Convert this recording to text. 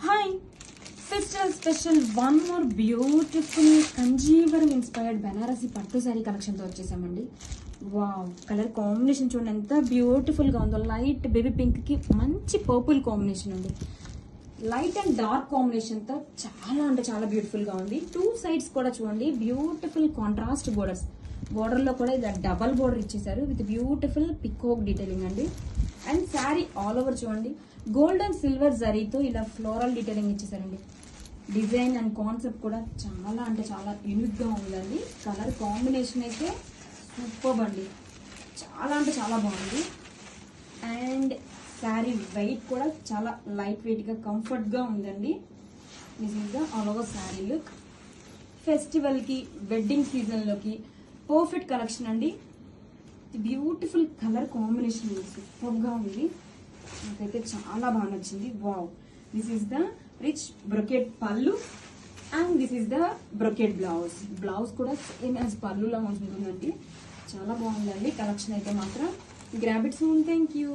Hi festival special one more beautiful Kanjeevaram inspired Banarasi పట్టు శారీ కలెక్షన్తో వచ్చేసామండి. Wow, colour combination చూడండి ఎంత బ్యూటిఫుల్గా ఉందో. లైట్ బేబీ పింక్కి మంచి పర్పుల్ కాంబినేషన్ అండి. లైట్ అండ్ డార్క్ కాంబినేషన్తో చాలా అంటే చాలా బ్యూటిఫుల్గా ఉంది. టూ సైడ్స్ కూడా చూడండి బ్యూటిఫుల్ కాంట్రాస్ట్ బోర్డర్స్. బోర్డర్లో కూడా ఇలా డబల్ బోర్డర్ ఇచ్చేసారు విత్ బ్యూటిఫుల్ పికోక్ డీటెయిలింగ్ అండి. అండ్ శారీ ఆల్ ఓవర్ చూడండి గోల్డ్ అండ్ సిల్వర్ జరీతో ఇలా ఫ్లోరల్ డీటెయిలింగ్ ఇచ్చేసారండి. డిజైన్ అండ్ కాన్సెప్ట్ కూడా చాలా అంటే చాలా యూనిక్గా ఉందండి. కలర్ కాంబినేషన్ అయితే సూపర్ అండి, చాలా అంటే చాలా బాగుంది. అండ్ శారీ వెయిట్ కూడా చాలా లైట్ వెయిట్గా కంఫర్ట్గా ఉందండి. This is the all over sari look. ఫెస్టివల్కి వెడ్డింగ్ సీజన్లోకి పర్ఫెక్ట్ కలెక్షన్ అండి. బ్యూటిఫుల్ కలర్ కాంబినేషన్ సూపర్గా ఉంది, నాకైతే చాలా బాగా నచ్చింది. Wow, this is the rich brocade pallu and this is the brocade blouse. Blouse కూడా సేమ్ యాజ్ పళ్ళులా ఉంటుందండి. చాలా బాగుందండి కలెక్షన్ అయితే మాత్రం. Grab it soon. Thank you.